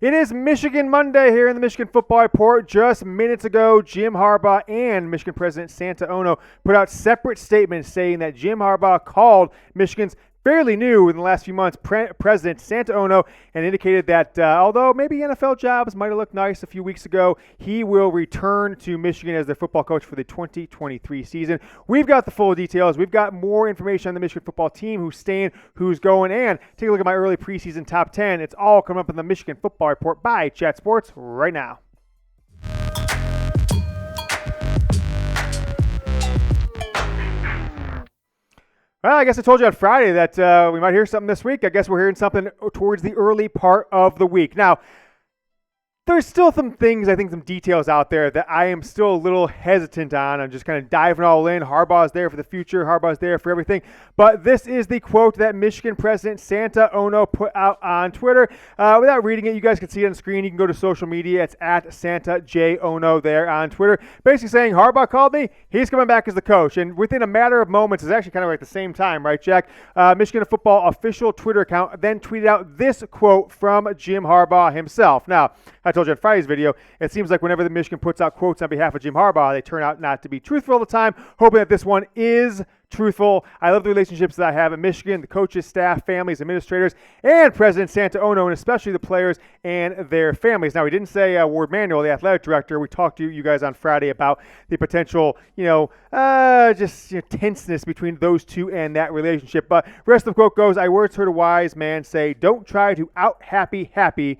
It is Michigan Monday here in the Michigan Football Report. Just minutes ago, Jim Harbaugh and Michigan President Santa Ono put out separate statements saying that Jim Harbaugh called Michigan's fairly new in the last few months, President Santa Ono, and indicated that although maybe NFL jobs might have looked nice a few weeks ago, he will return to Michigan as their football coach for the 2023 season. We've got the full details. We've got more information on the Michigan football team, who's staying, who's going, and take a look at my early preseason top 10. It's all coming up in the Michigan Football Report by Chat Sports right now. Well, I guess I told you on Friday that we might hear something this week. I guess we're hearing something towards the early part of the week. Now, there's still some things, I think some details out there that I am still a little hesitant on. I'm just kind of diving all in. Harbaugh's there for the future. Harbaugh's there for everything. But this is the quote that Michigan President Santa Ono put out on Twitter. Without reading it, you guys can see it on the screen. You can go to social media. It's at Santa J Ono there on Twitter. Basically saying, Harbaugh called me. He's coming back as the coach. And within a matter of moments, it's actually kind of like the same time, right, Jack? Michigan football official Twitter account then tweeted out this quote from Jim Harbaugh himself. Now, I told you on Friday's video, it seems like whenever the Michigan puts out quotes on behalf of Jim Harbaugh, they turn out not to be truthful all the time, hoping that this one is truthful. I love the relationships that I have at Michigan, the coaches, staff, families, administrators, and President Santa Ono, and especially the players and their families. Now, we didn't say Warde Manuel, the athletic director. We talked to you guys on Friday about the potential, tenseness between those two and that relationship. But the rest of the quote goes, I once heard a wise man say, don't try to out-happy,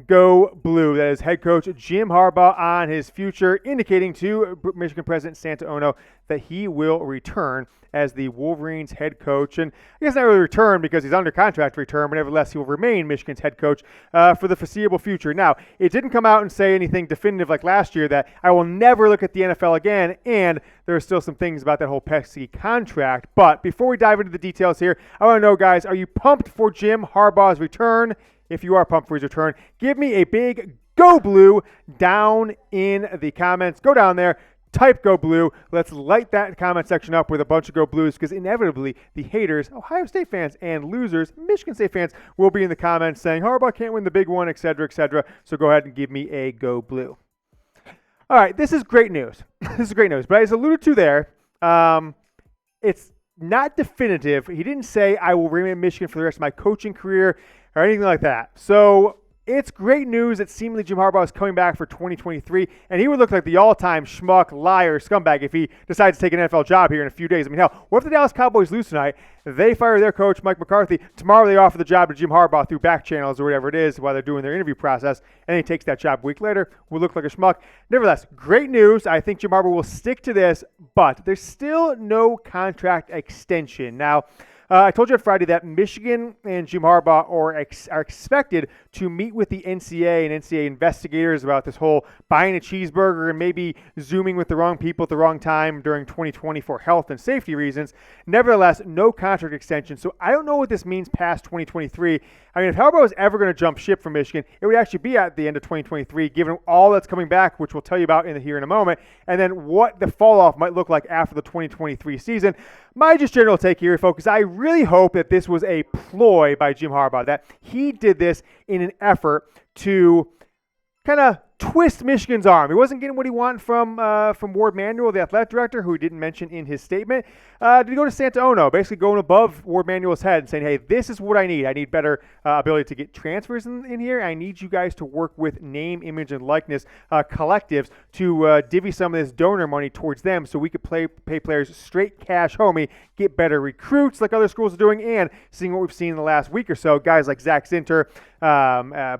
go blue. That is head coach Jim Harbaugh on his future, indicating to Michigan President Santa Ono that he will return as the Wolverines head coach. And I guess not really return because he's under contract to return, but nevertheless, he will remain Michigan's head coach for the foreseeable future. Now, it didn't come out and say anything definitive like last year that I will never look at the NFL again, and there are still some things about that whole pesky contract. But before we dive into the details here, I want to know, guys, are you pumped for Jim Harbaugh's return? If you are pumped for his return, give me a big Go Blue down in the comments. Go down there, type Go Blue. Let's light that comment section up with a bunch of Go Blues because inevitably the haters, Ohio State fans, and losers, Michigan State fans, will be in the comments saying Harbaugh can't win the big one, etc., etc. So go ahead and give me a Go Blue. All right, this is great news. This is great news. But as alluded to there, it's not definitive. He didn't say I will remain in Michigan for the rest of my coaching career or anything like that. So it's great news that seemingly Jim Harbaugh is coming back for 2023, and he would look like the all-time schmuck, liar, scumbag if he decides to take an NFL job here in a few days. I mean, hell, what if the Dallas Cowboys lose tonight? They fire their coach, Mike McCarthy. Tomorrow they offer the job to Jim Harbaugh through back channels or whatever it is while they're doing their interview process, and he takes that job a week later. Will look like a schmuck. Nevertheless, great news. I think Jim Harbaugh will stick to this, but there's still no contract extension. Now, I told you on Friday that Michigan and Jim Harbaugh are expected to meet with the NCAA and NCAA investigators about this whole buying a cheeseburger and maybe Zooming with the wrong people at the wrong time during 2020 for health and safety reasons. Nevertheless, no contract extension. So I don't know what this means past 2023. I mean, if Harbaugh is ever going to jump ship from Michigan, it would actually be at the end of 2023, given all that's coming back, which we'll tell you about here in a moment, and then what the fall off might look like after the 2023 season. My just general take here, folks, I really hope that this was a ploy by Jim Harbaugh, that he did this in an effort to kind of twist Michigan's arm. He wasn't getting what he wanted from Warde Manuel, the athletic director, who he didn't mention in his statement. Did he go to Santa Ono, basically going above Warde Manuel's head and saying, hey, this is what I need. I need better ability to get transfers in here. I need you guys to work with name, image, and likeness collectives to divvy some of this donor money towards them so we could pay players straight cash homie, get better recruits like other schools are doing, and seeing what we've seen in the last week or so, guys like Zak Zinter,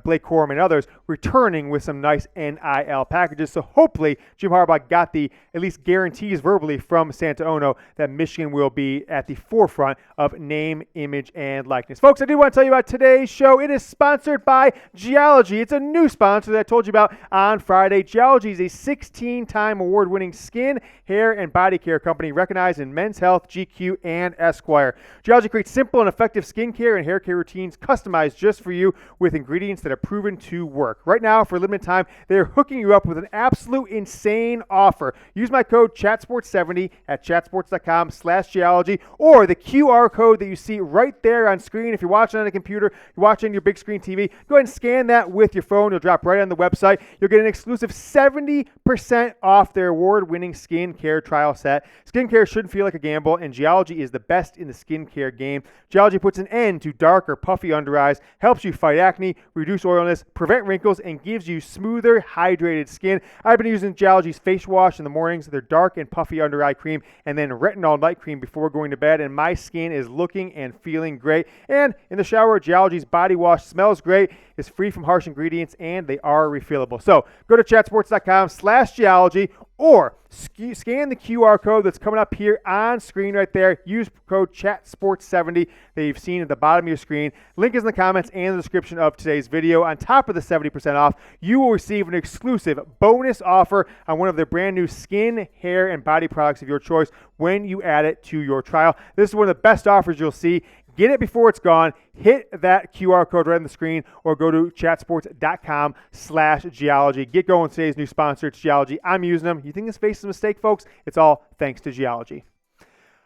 Blake Corum, and others returning with some nice NIL packages. So hopefully Jim Harbaugh got the at least guarantees verbally from Santa Ono that Michigan will be at the forefront of name, image, and likeness. Folks, I do want to tell you about today's show. It is sponsored by Geology. It's a new sponsor that I told you about on Friday. Geology is a 16-time award-winning skin, hair, and body care company recognized in Men's Health, GQ, and Esquire. Geology creates simple and effective skincare and hair care routines customized just for you with ingredients that are proven to work. Right now, for a limited time, They're hooking you up with an absolute insane offer. Use my code ChatSports70 at chatsports.com/geology or the QR code that you see right there on screen. If you're watching on a computer, you're watching your big screen TV, go ahead and scan that with your phone. It'll drop right on the website. You'll get an exclusive 70% off their award-winning skincare trial set. Skincare shouldn't feel like a gamble, and Geology is the best in the skincare game. Geology puts an end to dark or puffy under eyes, helps you fight acne, reduce oiliness, prevent wrinkles, and gives you smoother, hydrated skin. I've been using Geology's face wash in the mornings, their dark and puffy under eye cream, and then retinol night cream before going to bed, and my skin is looking and feeling great. And in the shower, Geology's body wash smells great, is free from harsh ingredients, and they are refillable. So go to chatsports.com/geology or scan the QR code that's coming up here on screen right there. Use code ChatSports70 that you've seen at the bottom of your screen. Link is in the comments and the description of today's video. On top of the 70% off, you will receive an exclusive bonus offer on one of their brand new skin, hair, and body products of your choice when you add it to your trial. This is one of the best offers you'll see. Get it before it's gone. Hit that QR code right on the screen or go to chatsports.com/geology. Get going with today's new sponsor. It's Geology. I'm using them. You think this face is a mistake, folks? It's all thanks to Geology.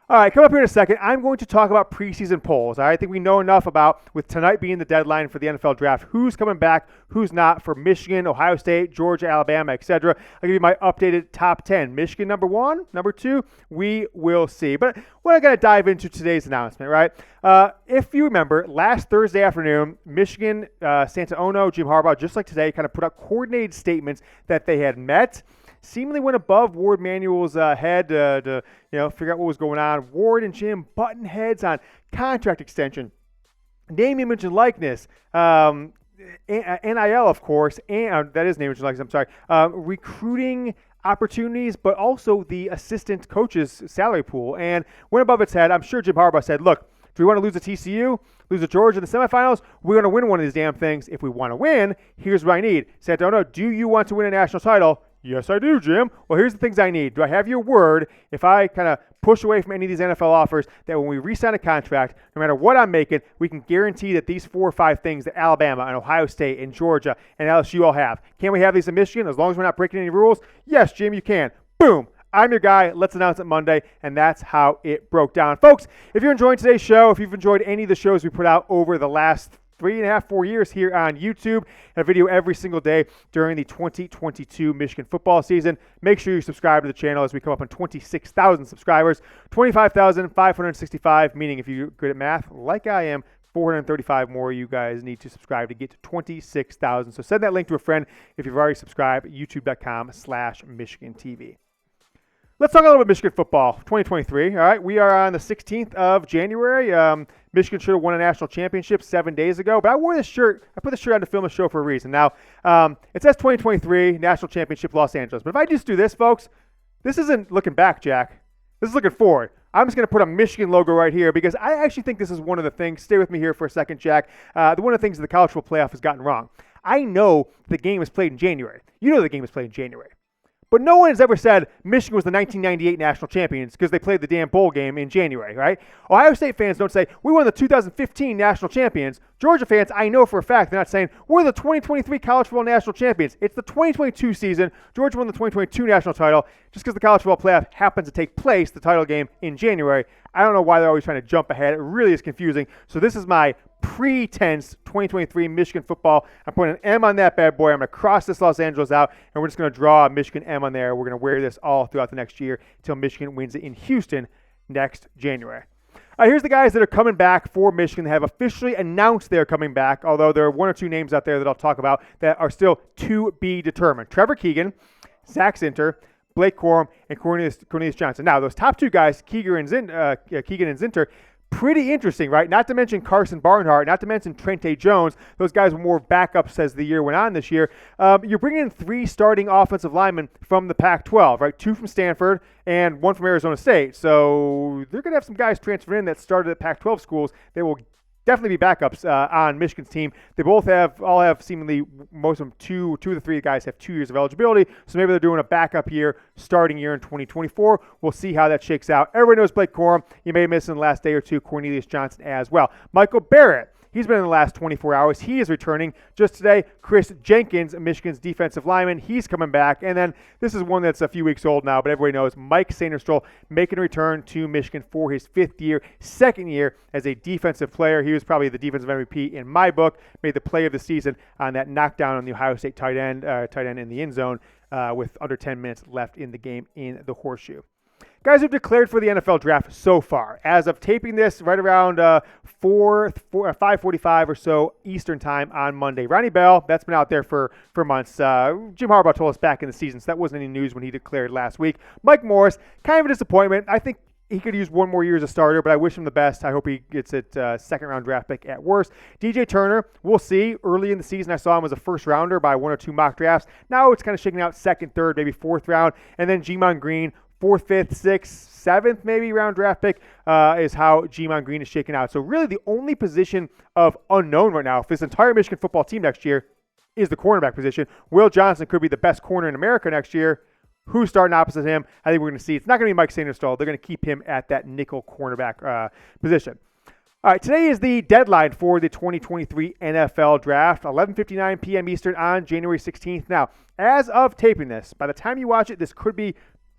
All right, come up here in a second. I'm going to talk about preseason polls. All right, I think we know enough about, with tonight being the deadline for the NFL draft, who's coming back, who's not for Michigan, Ohio State, Georgia, Alabama, etc. I'll give you my updated top 10. Michigan number 1, number 2, we will see. But what I got to dive into today's announcement, right? If you remember, last Thursday afternoon, Michigan, Santa Ono, Jim Harbaugh, just like today, kind of put out coordinated statements that they had met. Seemingly went above Warde Manuel's head to figure out what was going on. Warde and Jim button heads on contract extension, name, image, and likeness, NIL, of course, and that is name, image, and likeness. I'm sorry, recruiting opportunities, but also the assistant coach's salary pool, and went above its head. I'm sure Jim Harbaugh said, "Look, do we want to lose to TCU, lose to Georgia in the semifinals? We're going to win one of these damn things. If we want to win, here's what I need." Santa Ono, do you want to win a national title? Yes, I do, Jim. Well, here's the things I need. Do I have your word, if I kind of push away from any of these NFL offers, that when we re-sign a contract, no matter what I'm making, we can guarantee that these 4 or 5 things that Alabama and Ohio State and Georgia and LSU all have. Can we have these in Michigan as long as we're not breaking any rules? Yes, Jim, you can. Boom. I'm your guy. Let's announce it Monday, and that's how it broke down. Folks, if you're enjoying today's show, if you've enjoyed any of the shows we put out over the last 3.5, 4 years here on YouTube, and a video every single day during the 2022 Michigan football season, make sure you subscribe to the channel as we come up on 26,000 subscribers, 25,565, meaning if you're good at math, like I am, 435 more you guys need to subscribe to get to 26,000. So send that link to a friend if you've already subscribed, youtube.com/Michigan TV. Let's talk a little bit Michigan football, 2023. All right, we are on the 16th of January. Michigan should have won a national championship 7 days ago, but I wore this shirt. I put this shirt on to film a show for a reason. Now, it says 2023 National Championship Los Angeles, but if I just do this, folks, this isn't looking back, Jack. This is looking forward. I'm just going to put a Michigan logo right here because I actually think this is one of the things. Stay with me here for a second, Jack. One of the things that the college football playoff has gotten wrong. I know the game was played in January. You know the game was played in January. But no one has ever said Michigan was the 1998 national champions because they played the damn bowl game in January, right? Ohio State fans don't say, we won the 2015 national champions. Georgia fans, I know for a fact, they're not saying, we're the 2023 college football national champions. It's the 2022 season. Georgia won the 2022 national title. Just because the college football playoff happens to take place, the title game, in January. I don't know why they're always trying to jump ahead. It really is confusing. So this is my pretense 2023 Michigan football. I'm putting an M on that bad boy. I'm going to cross this Los Angeles out, and we're just going to draw a Michigan M on there. We're going to wear this all throughout the next year until Michigan wins it in Houston next January. All right, here's the guys that are coming back for Michigan. They have officially announced they're coming back, although there are 1 or 2 names out there that I'll talk about that are still to be determined. Trevor Keegan, Zak Zinter, Blake Corum, and Cornelius Johnson. Now, those top 2 guys, Keegan and Zinter, pretty interesting, right? Not to mention Carson Barnhart, not to mention Trente Jones. Those guys were more backups as the year went on this year. You're bringing in 3 starting offensive linemen from the Pac-12, right? 2 from Stanford and 1 from Arizona State. So they're going to have some guys transferred in that started at Pac-12 schools. They will definitely be backups on Michigan's team. They all have seemingly, most of them, two of the 3 guys have 2 years of eligibility. So maybe they're doing a backup year, starting year in 2024. We'll see how that shakes out. Everybody knows Blake Corum. You may have missed in the last day or 2 Cornelius Johnson as well. Michael Barrett. He's been in the last 24 hours. He is returning. Just today, Kris Jenkins, Michigan's defensive lineman, he's coming back. And then this is one that's a few weeks old now, but everybody knows Mike Sainristil making a return to Michigan for his second year as a defensive player. He was probably the defensive MVP in my book, made the play of the season on that knockdown on the Ohio State tight end in the end zone with under 10 minutes left in the game in the Horseshoe. Guys who've declared for the NFL draft so far, as of taping this, right around 5:45 or so Eastern time on Monday. Ronnie Bell, that's been out there for months. Jim Harbaugh told us back in the season, so that wasn't any news when he declared last week. Mike Morris, kind of a disappointment. I think he could use one more year as a starter, but I wish him the best. I hope he gets it second-round draft pick at worst. DJ Turner, we'll see. Early in the season, I saw him as a first-rounder by one or two mock drafts. Now it's kind of shaking out second, third, maybe fourth round. And then Gemon Green, 4th, 5th, 6th, 7th maybe round draft pick is how Gemon Green is shaking out. So really the only position of unknown right now for this entire Michigan football team next year is the cornerback position. Will Johnson could be the best corner in America next year. Who's starting opposite him? I think we're going to see. It's not going to be Mike Sainristil. They're going to keep him at that nickel cornerback position. All right, today is the deadline for the 2023 NFL Draft, 11:59 p.m. Eastern on January 16th. Now, as of taping this, by the time you watch it, this could be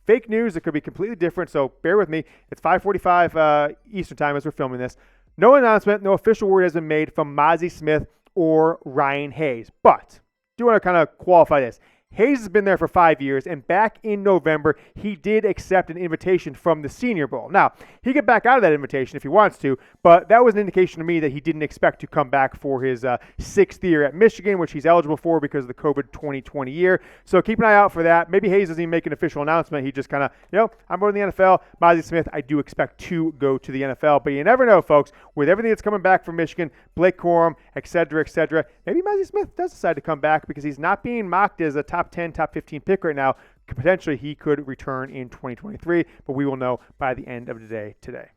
fake news. It could be completely different, so bear with me. It's 5:45 Eastern time as we're filming this. No announcement, no official word has been made from Mazi Smith or Ryan Hayes. But do want to kind of qualify this. Hayes has been there for 5 years, and back in November, he did accept an invitation from the Senior Bowl. Now, he could back out of that invitation if he wants to, but that was an indication to me that he didn't expect to come back for his 6th year at Michigan, which he's eligible for because of the COVID 2020 year. So keep an eye out for that. Maybe Hayes doesn't even make an official announcement. He just kind of, I'm going to the NFL. Mazi Smith, I do expect to go to the NFL, but you never know, folks. With everything that's coming back from Michigan, Blake Corum, et cetera, maybe Mazi Smith does decide to come back because he's not being mocked as a top 10, top 15 pick right now. Potentially he could return in 2023, but we will know by the end of the day today.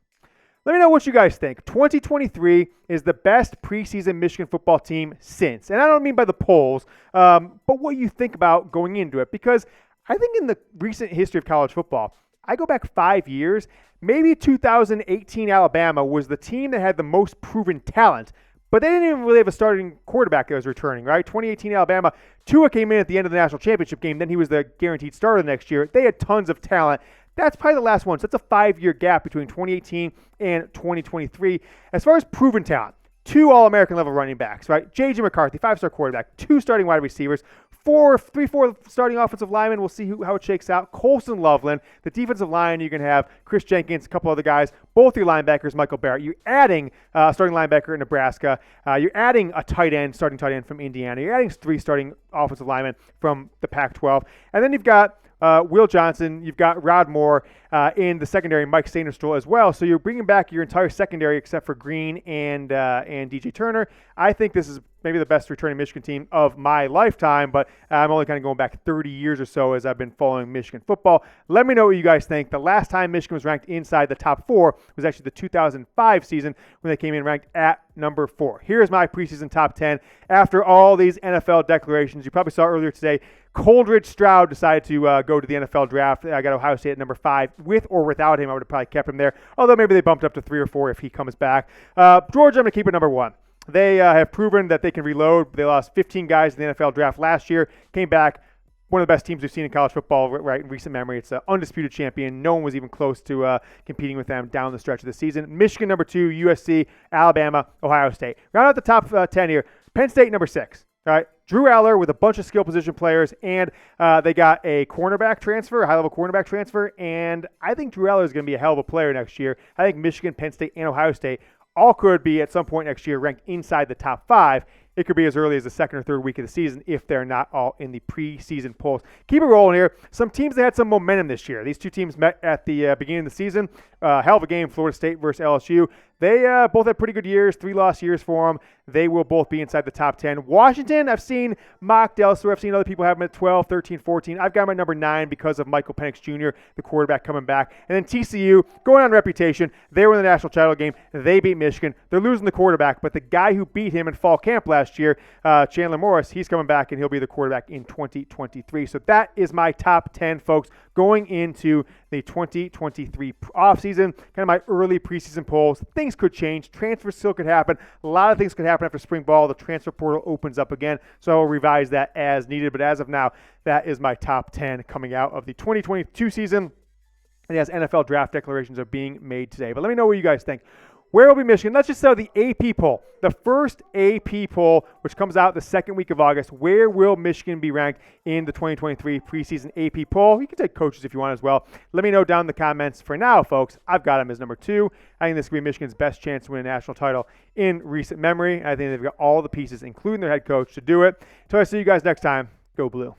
Let me know what you guys think. 2023 is the best preseason Michigan football team since. And I don't mean by the polls, but what you think about going into it. Because I think in the recent history of college football, I go back 5 years, maybe 2018 Alabama was the team that had the most proven talent. But they didn't even really have a starting quarterback that was returning, right? 2018 Alabama, Tua came in at the end of the national championship game. Then he was the guaranteed starter the next year. They had tons of talent. That's probably the last one. So that's a 5-year gap between 2018 and 2023. As far as proven talent, 2 All-American level running backs, right? JJ McCarthy, 5-star quarterback, 2 starting wide receivers, 4 starting offensive linemen. We'll see how it shakes out. Colston, Loveland, the defensive line. You can have Kris Jenkins, a couple other guys. Both your linebackers, Michael Barrett. You're adding a starting linebacker in Nebraska. You're adding a starting tight end from Indiana. You're adding 3 starting offensive linemen from the Pac-12. And then you've got Will Johnson, you've got Rod Moore in the secondary, Mike Sainristil as well. So you're bringing back your entire secondary except for Green and DJ Turner. I think this is maybe the best returning Michigan team of my lifetime, but I'm only kind of going back 30 years or so as I've been following Michigan football. Let me know what you guys think. The last time Michigan was ranked inside the top 4 was actually the 2005 season when they came in ranked at number 4. Here's my preseason top 10. After all these NFL declarations, you probably saw earlier today, Coldridge Stroud decided to go to the NFL draft. I got Ohio State at number 5. With or without him, I would have probably kept him there, although maybe they bumped up to 3 or 4 if he comes back. Georgia, I'm going to keep at number 1. They have proven that they can reload. They lost 15 guys in the NFL draft last year, came back. One of the best teams we've seen in college football, right, in recent memory. It's an undisputed champion. No one was even close to competing with them down the stretch of the season. Michigan, number 2, USC, Alabama, Ohio State. Round out the top 10 here. Penn State, number 6. All right, Drew Aller with a bunch of skill position players, and they got a cornerback transfer, a high-level cornerback transfer, and I think Drew Aller is going to be a hell of a player next year. I think Michigan, Penn State, and Ohio State all could be at some point next year ranked inside the top 5. It could be as early as the 2nd or 3rd week of the season if they're not all in the preseason polls. Keep it rolling here. Some teams that had some momentum this year. These 2 teams met at the beginning of the season. Hell of a game, Florida State versus LSU. They both had pretty good years, 3 lost years for them. They will both be inside the top 10. Washington, I've seen mocked elsewhere. I've seen other people have them at 12, 13, 14. I've got them at number 9 because of Michael Penix Jr., the quarterback, coming back. And then TCU, going on reputation. They were in the national title game. They beat Michigan. They're losing the quarterback, but the guy who beat him in fall camp last year, Chandler Morris, he's coming back, and he'll be the quarterback in 2023. So that is my top 10, folks, going into the 2023 offseason, kind of my early preseason polls, things things could change. Transfers still could happen. A lot of things could happen after spring ball. The transfer portal opens up again, so I'll revise that as needed. But as of now, that is my top 10 coming out of the 2022 season. And as NFL draft declarations are being made today. But let me know what you guys think. Where will be Michigan? Let's just start with the AP poll. The first AP poll, which comes out the second week of August. Where will Michigan be ranked in the 2023 preseason AP poll? You can take coaches if you want as well. Let me know down in the comments. For now, folks, I've got them as number 2. I think this could be Michigan's best chance to win a national title in recent memory. I think they've got all the pieces, including their head coach, to do it. Until I see you guys next time, go Blue.